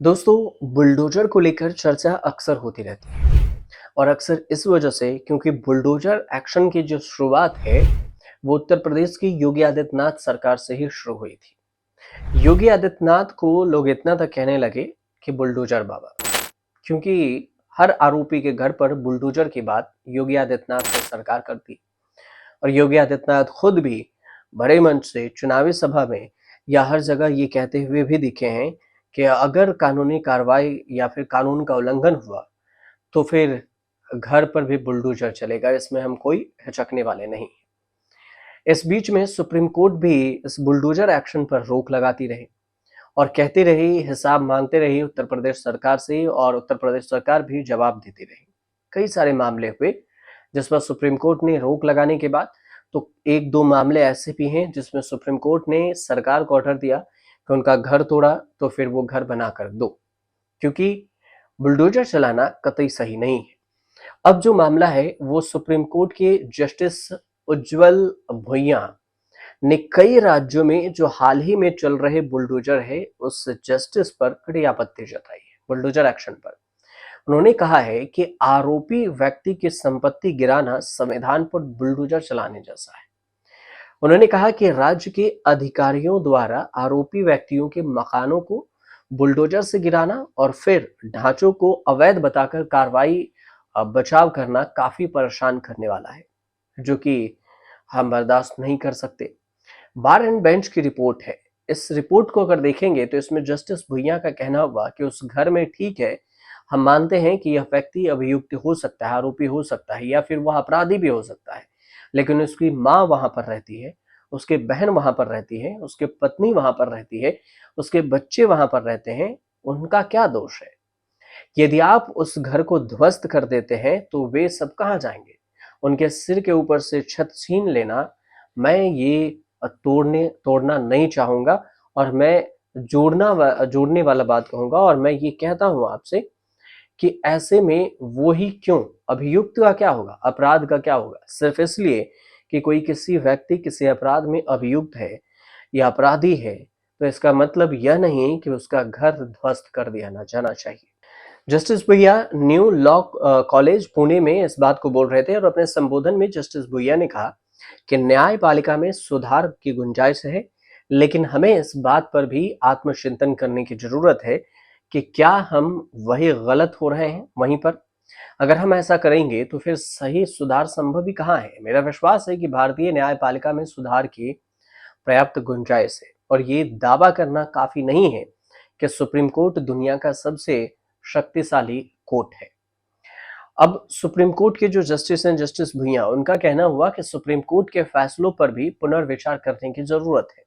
दोस्तों, बुलडोजर को लेकर चर्चा अक्सर होती रहती है और अक्सर इस वजह से क्योंकि बुलडोजर एक्शन की जो शुरुआत है वो उत्तर प्रदेश की योगी आदित्यनाथ सरकार से ही शुरू हुई थी। योगी आदित्यनाथ को लोग इतना तक कहने लगे कि बुलडोजर बाबा, क्योंकि हर आरोपी के घर पर बुलडोजर की बात योगी आदित्यनाथ की सरकार करती और योगी आदित्यनाथ खुद भी बड़े मंच से चुनावी सभा में या हर जगह ये कहते हुए भी दिखे हैं कि अगर कानूनी कार्रवाई या फिर कानून का उल्लंघन हुआ तो फिर घर पर भी बुलडोजर चलेगा, इसमें हम कोई हिचकने वाले नहीं। इस बीच में सुप्रीम कोर्ट भी इस बुलडोजर एक्शन पर रोक लगाती रही और कहती रही, हिसाब मांगते रही उत्तर प्रदेश सरकार से और उत्तर प्रदेश सरकार भी जवाब देती रही। कई सारे मामले हुए जिस पर सुप्रीम कोर्ट ने रोक लगाने के बाद तो एक दो मामले ऐसे भी हैं जिसमें सुप्रीम कोर्ट ने सरकार को ऑर्डर दिया कि उनका घर तोड़ा तो फिर वो घर बना कर दो, क्योंकि बुलडोजर चलाना कतई सही नहीं है। अब जो मामला है वो सुप्रीम कोर्ट के जस्टिस उज्जवल भुइयां ने कई राज्यों में जो हाल ही में चल रहे बुलडोजर है उस जस्टिस पर कड़ी आपत्ति जताई है, बुलडोजर एक्शन पर। उन्होंने कहा है कि आरोपी व्यक्ति की संपत्ति गिराना संविधान पर बुलडोजर चलाने जैसा है। उन्होंने कहा कि राज्य के अधिकारियों द्वारा आरोपी व्यक्तियों के मकानों को बुलडोजर से गिराना और फिर ढांचों को अवैध बताकर कार्रवाई बचाव करना काफी परेशान करने वाला है, जो कि हम बर्दाश्त नहीं कर सकते। बार एंड बेंच की रिपोर्ट है। इस रिपोर्ट को अगर देखेंगे तो इसमें जस्टिस भुइयां का कहना हुआ कि उस घर में ठीक है, हम मानते हैं कि यह व्यक्ति अभियुक्त हो सकता है, आरोपी हो सकता है या फिर वह अपराधी भी हो सकता है, लेकिन उसकी माँ वहां पर रहती है, उसके बहन वहां पर रहती है, उसके पत्नी वहां पर रहती है, उसके बच्चे वहां पर रहते हैं, उनका क्या दोष है? यदि आप उस घर को ध्वस्त कर देते हैं तो वे सब कहाँ जाएंगे? उनके सिर के ऊपर से छत छीन लेना, मैं ये तोड़ना नहीं चाहूंगा और मैं जोड़ने वाला बात कहूंगा और मैं ये कहता हूं आपसे कि ऐसे में वो ही क्यों, अभियुक्त का क्या होगा, अपराध का क्या होगा? सिर्फ इसलिए कि कोई किसी व्यक्ति किसी अपराध में अभियुक्त है या अपराधी है तो इसका मतलब यह नहीं कि उसका घर ध्वस्त कर दिया ना जाना चाहिए। जस्टिस भुइया न्यू लॉ कॉलेज पुणे में इस बात को बोल रहे थे और अपने संबोधन में जस्टिस भुइया ने कहा कि न्यायपालिका में सुधार की गुंजाइश है, लेकिन हमें इस बात पर भी आत्मचिंतन करने की जरूरत है कि क्या हम वही गलत हो रहे हैं वहीं पर। अगर हम ऐसा करेंगे तो फिर सही सुधार संभव ही कहाँ है? मेरा विश्वास है कि भारतीय न्यायपालिका में सुधार की पर्याप्त गुंजाइश है और ये दावा करना काफी नहीं है कि सुप्रीम कोर्ट दुनिया का सबसे शक्तिशाली कोर्ट है। अब सुप्रीम कोर्ट के जो जस्टिस हैं, जस्टिस भुइयां, उनका कहना हुआ कि सुप्रीम कोर्ट के फैसलों पर भी पुनर्विचार करने की जरूरत है।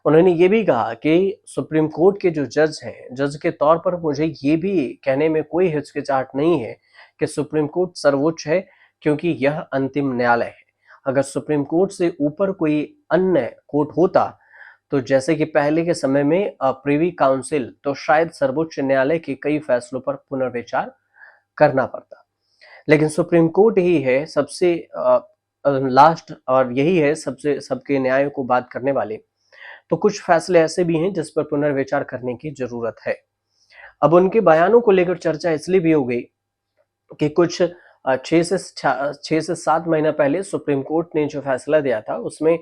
उन्होंने ये भी कहा कि सुप्रीम कोर्ट के जो जज हैं, जज के तौर पर मुझे ये भी कहने में कोई हिचकिचाहट नहीं है कि सुप्रीम कोर्ट सर्वोच्च है, क्योंकि यह अंतिम न्यायालय है। अगर सुप्रीम कोर्ट से ऊपर कोई अन्य कोर्ट होता तो जैसे कि पहले के समय में प्रिवी काउंसिल, तो शायद सर्वोच्च न्यायालय के कई फैसलों पर पुनर्विचार करना पड़ता। लेकिन सुप्रीम कोर्ट ही है सबसे लास्ट और यही है सबसे सबके न्याय को बात करने वाले। तो कुछ फैसले ऐसे भी हैं जिस पर पुनर्विचार करने की जरूरत है। अब उनके बयानों को लेकर चर्चा इसलिए भी हो गई कि कुछ 6 से 7 महीना पहले सुप्रीम कोर्ट ने जो फैसला दिया था उसमें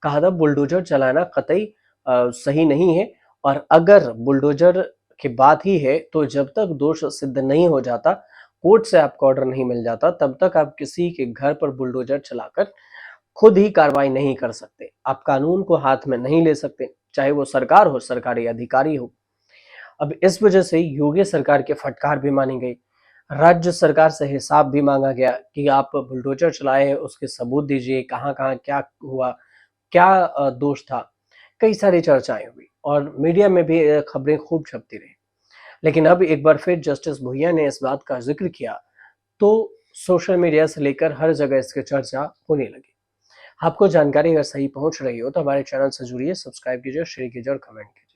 कहा था बुलडोजर चलाना कतई सही नहीं है और अगर बुलडोजर की बात ही है तो जब तक दोष सिद्ध नहीं हो जाता, कोर्ट से आपको ऑर्डर नहीं मिल जाता, तब तक आप किसी के घर पर बुलडोजर चलाकर खुद ही कार्रवाई नहीं कर सकते। आप कानून को हाथ में नहीं ले सकते, चाहे वो सरकार हो, सरकारी अधिकारी हो। अब इस वजह से योगी सरकार के फटकार भी मानी गई। राज्य सरकार से हिसाब भी मांगा गया कि आप बुलडोजर चलाए, उसके सबूत दीजिए, कहाँ-कहाँ क्या हुआ, क्या दोष था। कई सारी चर्चाएं हुई और मीडिया में भी खबरें खूब छपती रही। लेकिन अब एक बार फिर जस्टिस भुइया ने इस बात का जिक्र किया तो सोशल मीडिया से लेकर हर जगह इसकी चर्चा होने लगी। आपको जानकारी अगर सही पहुंच रही हो तो हमारे चैनल से जुड़िए, सब्सक्राइब कीजिए, शेयर कीजिए और कमेंट कीजिए।